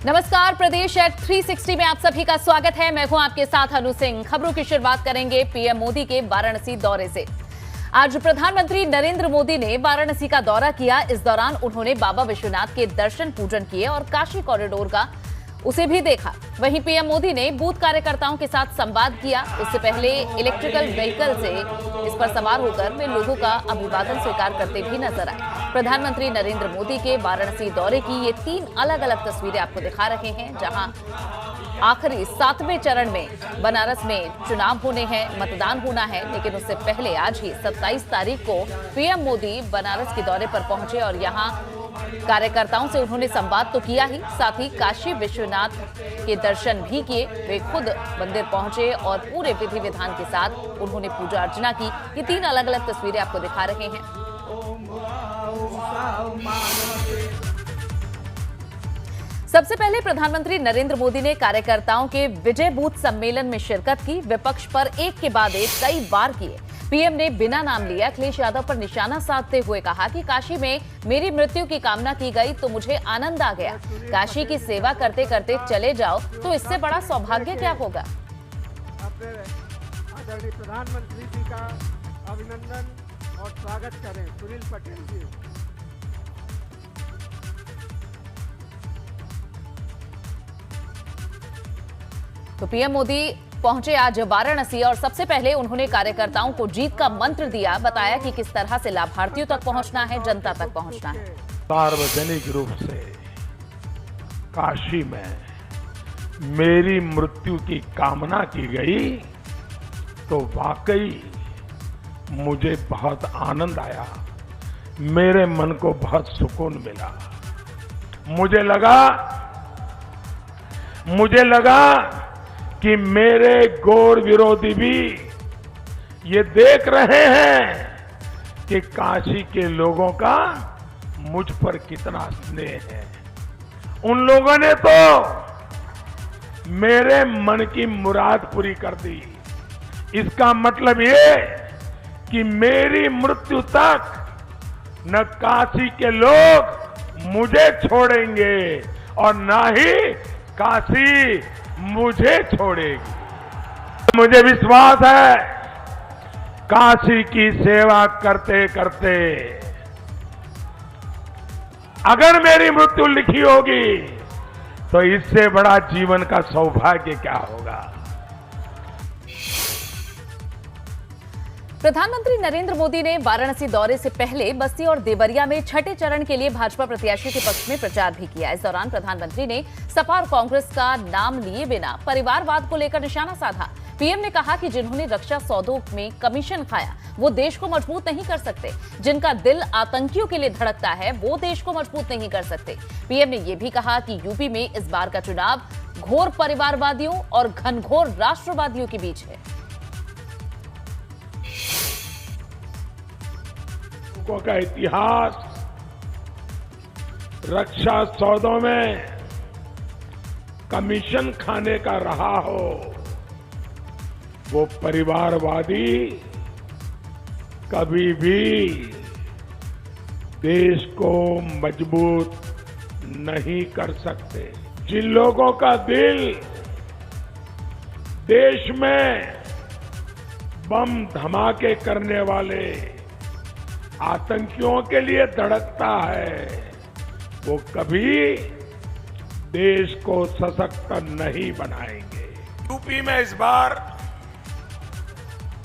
नमस्कार, प्रदेश एट 360 में आप सभी का स्वागत है। मैं हूं आपके साथ अनु सिंह। खबरों की शुरुआत करेंगे पीएम मोदी के वाराणसी दौरे से। आज प्रधानमंत्री नरेंद्र मोदी ने वाराणसी का दौरा किया। इस दौरान उन्होंने बाबा विश्वनाथ के दर्शन पूजन किए और काशी कॉरिडोर का उसे भी देखा। वहीं पीएम मोदी ने बूथ कार्यकर्ताओं के साथ संवाद किया। इससे पहले इलेक्ट्रिकल व्हीकल से इस पर सवार होकर वे लोगों का अभिवादन स्वीकार करते भी नजर आए। प्रधानमंत्री नरेंद्र मोदी के वाराणसी दौरे की ये 3 अलग अलग तस्वीरें आपको दिखा रहे हैं, जहां आखिरी 7वें चरण में बनारस में चुनाव होने हैं, मतदान होना है। लेकिन उससे पहले आज ही 27 तारीख को पीएम मोदी बनारस के दौरे पर पहुंचे और यहां कार्यकर्ताओं से उन्होंने संवाद तो किया ही, साथ ही काशी विश्वनाथ के दर्शन भी किए। वे खुद मंदिर पहुंचे और पूरे विधि विधान के साथ उन्होंने पूजा अर्चना की। ये 3 अलग अलग तस्वीरें आपको दिखा रहे हैं। सबसे पहले प्रधानमंत्री नरेंद्र मोदी ने कार्यकर्ताओं के विजय बूथ सम्मेलन में शिरकत की। विपक्ष पर एक के बाद एक कई वार किए। पीएम ने बिना नाम लिए अखिलेश यादव पर निशाना साधते हुए कहा कि काशी में मेरी मृत्यु की कामना की गई तो मुझे आनंद आ गया। काशी की सेवा करते करते चले जाओ तो इससे बड़ा सौभाग्य क्या होगा। आदरणीय प्रधानमंत्री जी का अभिनंदन और स्वागत करें। सुनील पटेल जी। तो पीएम मोदी पहुंचे आज वाराणसी और सबसे पहले उन्होंने कार्यकर्ताओं को जीत का मंत्र दिया। बताया कि किस तरह से लाभार्थियों तक पहुंचना है, जनता तक पहुंचना है। सार्वजनिक रूप से काशी में मेरी मृत्यु की कामना की गई तो वाकई मुझे बहुत आनंद आया। मेरे मन को बहुत सुकून मिला। मुझे लगा कि मेरे घोर विरोधी भी ये देख रहे हैं कि काशी के लोगों का मुझ पर कितना स्नेह है। उन लोगों ने तो मेरे मन की मुराद पूरी कर दी। इसका मतलब ये कि मेरी मृत्यु तक न काशी के लोग मुझे छोड़ेंगे और न ही काशी मुझे छोड़ेगी। मुझे विश्वास है काशी की सेवा करते करते अगर मेरी मृत्यु लिखी होगी तो इससे बड़ा जीवन का सौभाग्य क्या होगा। प्रधानमंत्री नरेंद्र मोदी ने वाराणसी दौरे से पहले बस्ती और देवरिया में छठे चरण के लिए भाजपा प्रत्याशी के पक्ष में प्रचार भी किया। इस दौरान प्रधानमंत्री ने सपा और कांग्रेस का नाम लिए बिना परिवारवाद को लेकर निशाना साधा। पीएम ने कहा कि जिन्होंने रक्षा सौदों में कमीशन खाया वो देश को मजबूत नहीं कर सकते। जिनका दिल आतंकियों के लिए धड़कता है वो देश को मजबूत नहीं कर सकते। पीएम ने यह भी कहा कि यूपी में इस बार का चुनाव घोर परिवारवादियों और घनघोर राष्ट्रवादियों के बीच है। का इतिहास रक्षा सौदों में कमीशन खाने का रहा हो, वो परिवारवादी कभी भी देश को मजबूत नहीं कर सकते। जिन लोगों का दिल देश में बम धमाके करने वाले आतंकियों के लिए धड़कता है वो कभी देश को सशक्त नहीं बनाएंगे। यूपी में इस बार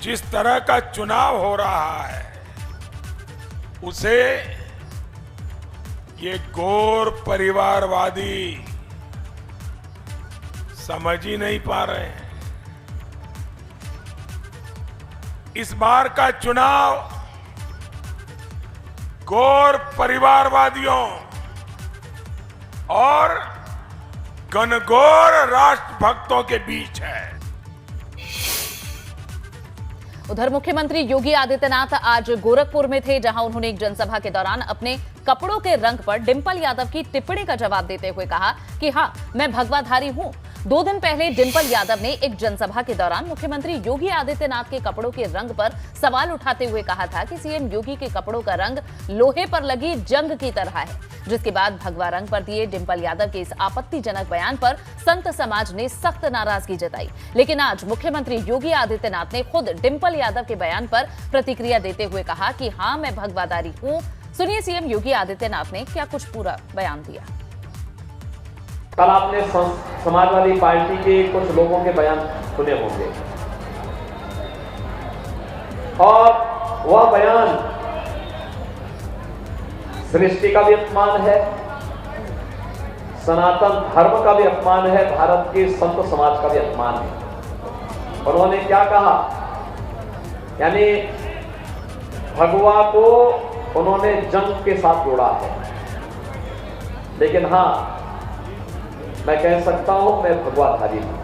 जिस तरह का चुनाव हो रहा है उसे ये घोर परिवारवादी समझ ही नहीं पा रहे हैं। इस बार का चुनाव घोर परिवारवादियों और घनघोर राष्ट्रभक्तों के बीच है। उधर मुख्यमंत्री योगी आदित्यनाथ आज गोरखपुर में थे, जहां उन्होंने एक जनसभा के दौरान अपने कपड़ों के रंग पर डिंपल यादव की टिप्पणी का जवाब देते हुए कहा कि हां, मैं भगवाधारी हूं। 2 दिन पहले डिंपल यादव ने एक जनसभा के दौरान मुख्यमंत्री योगी आदित्यनाथ के कपड़ों के रंग पर सवाल उठाते हुए कहा था कि सीएम योगी के कपड़ों का रंग लोहे पर लगी जंग की तरह है, जिसके बाद भगवा रंग पर दिए डिंपल यादव के इस आपत्तिजनक बयान पर संत समाज ने सख्त नाराजगी जताई। लेकिन आज मुख्यमंत्री योगी आदित्यनाथ ने खुद डिंपल यादव के बयान पर प्रतिक्रिया देते हुए कहा कि हाँ, मैं भगवाधारी हूँ। सुनिए सीएम योगी आदित्यनाथ ने क्या कुछ पूरा बयान दिया। कल आपने समाजवादी पार्टी के कुछ लोगों के बयान सुने होंगे और वह बयान सृष्टि का भी अपमान है, सनातन धर्म का भी अपमान है, भारत के संत समाज का भी अपमान है। उन्होंने क्या कहा, यानी भगवा को उन्होंने जंग के साथ जोड़ा है। लेकिन हां, मैं कह सकता हूं मैं भगवाधारी हूं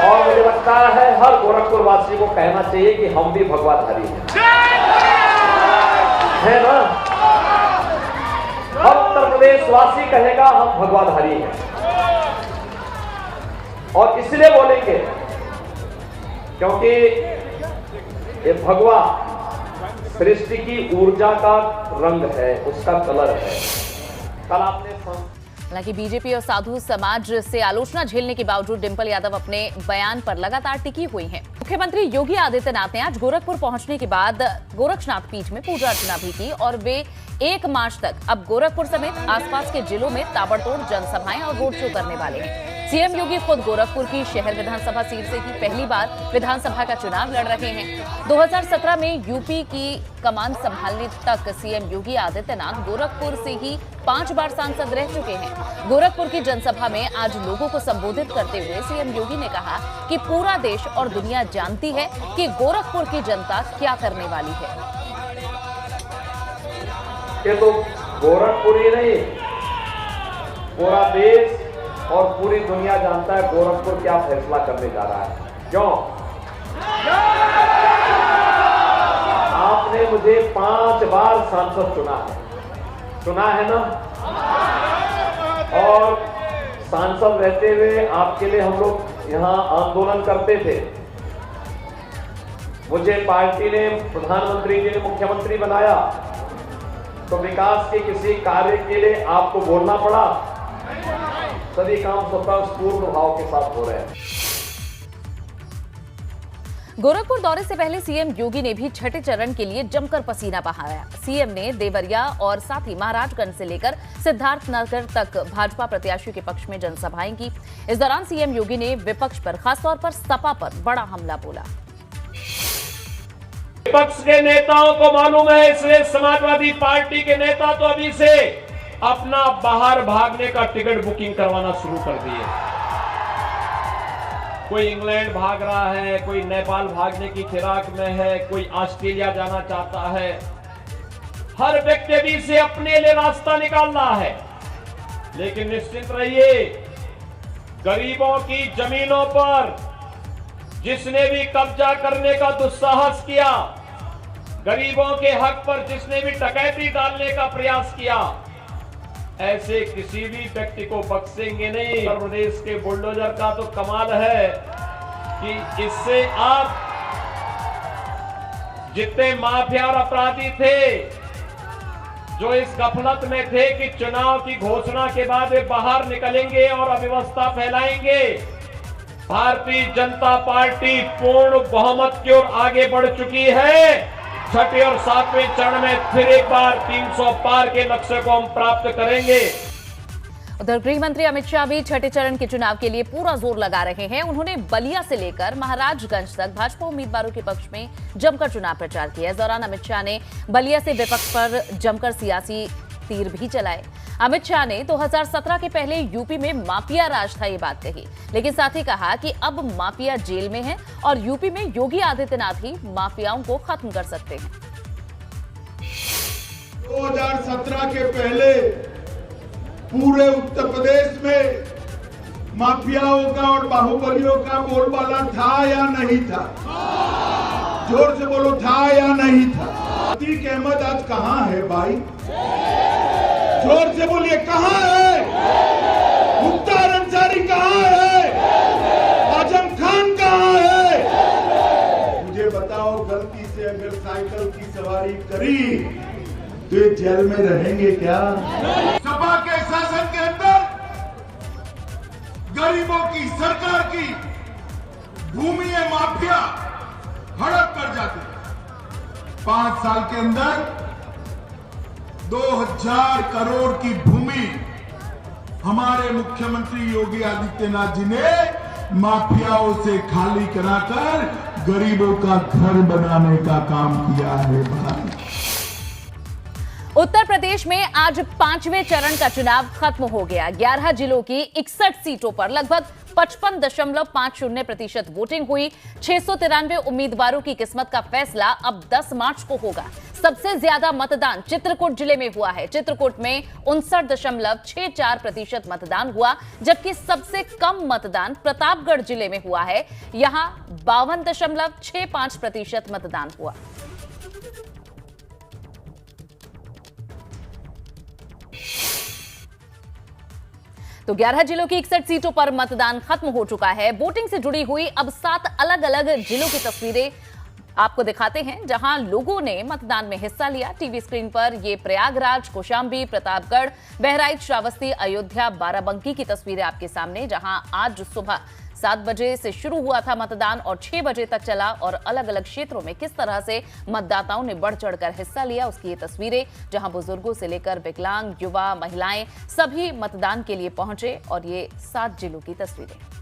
और मुझे लगता है हर गोरखपुर वासी को कहना चाहिए कि हम भी भगवाधारी हैं, है ना। हर उत्तर प्रदेश वासी कहेगा हम भगवाधारी हैं और इसलिए बोलेंगे क्योंकि ये भगवा सृष्टि की ऊर्जा का रंग है, उसका कलर है। कल आपने हालांकि बीजेपी और साधु समाज से आलोचना झेलने के बावजूद डिंपल यादव अपने बयान पर लगातार टिकी हुई हैं। मुख्यमंत्री योगी आदित्यनाथ ने आज गोरखपुर पहुंचने के बाद गोरक्षनाथ पीठ में पूजा अर्चना भी की और वे 1 मार्च तक अब गोरखपुर समेत आसपास के जिलों में ताबड़तोड़ जनसभाएं और रोड शो करने वाले हैं। सीएम योगी खुद गोरखपुर की शहर विधानसभा सीट से ही पहली बार विधानसभा का चुनाव लड़ रहे हैं। 2017 में यूपी की कमान संभालने तक सीएम योगी आदित्यनाथ गोरखपुर से ही 5 बार सांसद रह चुके हैं। गोरखपुर की जनसभा में आज लोगों को संबोधित करते हुए सीएम योगी ने कहा कि पूरा देश और दुनिया जानती है कि गोरखपुर की जनता क्या करने वाली है। ये तो गोरखपुर ही नहीं, पूरा देश और पूरी दुनिया जानता है गोरखपुर क्या फैसला करने जा रहा है। क्यों? आपने मुझे 5 बार सांसद चुना है ना, और सांसद रहते हुए आपके लिए हम लोग यहां आंदोलन करते थे। मुझे पार्टी ने, प्रधानमंत्री जी ने मुख्यमंत्री बनाया तो विकास के किसी कार्य के लिए आपको बोलना पड़ा। सभी काम स्वतःस्फूर्त भाव के साथ हो रहे हैं। गोरखपुर दौरे से पहले सीएम योगी ने भी छठे चरण के लिए जमकर पसीना बहाया। सीएम ने देवरिया और साथ ही महाराजगंज से लेकर सिद्धार्थनगर तक भाजपा प्रत्याशियों के पक्ष में जनसभाएं की। इस दौरान सीएम योगी ने विपक्ष पर, खासतौर पर सपा पर बड़ा हमला बोला। विपक्ष के नेताओं को मालूम है, इसलिए समाजवादी पार्टी के नेता तो अभी से अपना बाहर भागने का टिकट बुकिंग करवाना शुरू कर दिए। कोई इंग्लैंड भाग रहा है, कोई नेपाल भागने की फिराक में है, कोई ऑस्ट्रेलिया जाना चाहता है। हर व्यक्ति भी से अपने लिए रास्ता निकाल रहा है। लेकिन निश्चित रहिए, गरीबों की जमीनों पर जिसने भी कब्जा करने का दुस्साहस किया, गरीबों के हक पर जिसने भी डकैती डालने का प्रयास किया, ऐसे किसी भी व्यक्ति को बख्शेंगे नहीं। उत्तर प्रदेश के बुलडोजर का तो कमाल है कि इससे आप जितने माफिया और अपराधी थे जो इस गफलत में थे कि चुनाव की घोषणा के बाद वे बाहर निकलेंगे और अव्यवस्था फैलाएंगे, भारतीय जनता पार्टी पूर्ण बहुमत की ओर आगे बढ़ चुकी है। छठे और 7वें चरण में फिर एक बार 300 पार के लक्ष्य को हम प्राप्त करेंगे। उधर गृह मंत्री अमित शाह भी छठे चरण के चुनाव के लिए पूरा जोर लगा रहे हैं। उन्होंने बलिया से लेकर महाराजगंज तक भाजपा उम्मीदवारों के पक्ष में जमकर चुनाव प्रचार किया। इस दौरान अमित शाह ने बलिया से विपक्ष पर जमकर सियासी तीर भी चलाए। अमित शाह ने 2017 के पहले यूपी में माफिया राज था, ये बात कही, लेकिन साथ ही कहा कि अब माफिया जेल में है और यूपी में योगी आदित्यनाथ ही माफियाओं को खत्म कर सकते हैं। 2017 के पहले पूरे उत्तर प्रदेश में माफियाओं का और बाहुबलियों का बोलबाला था या नहीं था? जोर से बोलो, था या नहीं था? अतीक अहमद आज कहां है भाई? जोर से बोलिए, कहां है मुख्तार अंसारी? कहां है आजम खान? कहां है? मुझे बताओ, गलती से अगर साइकिल की सवारी करी तो ये जेल में रहेंगे क्या? सपा के शासन के अंदर गरीबों की सरकार की भूमि माफिया हड़प कर जाते हैं। 5 साल के अंदर 2000 करोड़ की भूमि हमारे मुख्यमंत्री योगी आदित्यनाथ जी ने माफियाओं से खाली कराकर गरीबों का घर बनाने का काम किया है भाई। उत्तर प्रदेश में आज 5वें चरण का चुनाव खत्म हो गया। 11 जिलों की 61 सीटों पर लगभग 55.50% वोटिंग हुई। 693 उम्मीदवारों की किस्मत का फैसला अब 10 मार्च को होगा। सबसे ज्यादा मतदान चित्रकूट जिले में हुआ है। चित्रकूट में 59.64% मतदान हुआ, जबकि सबसे कम मतदान प्रतापगढ़ जिले में हुआ है। यहां 52.65% मतदान हुआ। तो 11 जिलों की 61 सीटों पर मतदान खत्म हो चुका है। वोटिंग से जुड़ी हुई अब 7 अलग अलग जिलों की तस्वीरें आपको दिखाते हैं, जहां लोगों ने मतदान में हिस्सा लिया। टीवी स्क्रीन पर ये प्रयागराज, कौशाम्बी, प्रतापगढ़, बहराइच, श्रावस्ती, अयोध्या, बाराबंकी की तस्वीरें आपके सामने, जहां आज सुबह 7 बजे से शुरू हुआ था मतदान और 6 बजे तक चला। और अलग अलग क्षेत्रों में किस तरह से मतदाताओं ने बढ़ चढ़कर हिस्सा लिया, उसकी ये तस्वीरें, जहां बुजुर्गों से लेकर विकलांग, युवा, महिलाएं सभी मतदान के लिए पहुंचे। और ये 7 जिलों की तस्वीरें।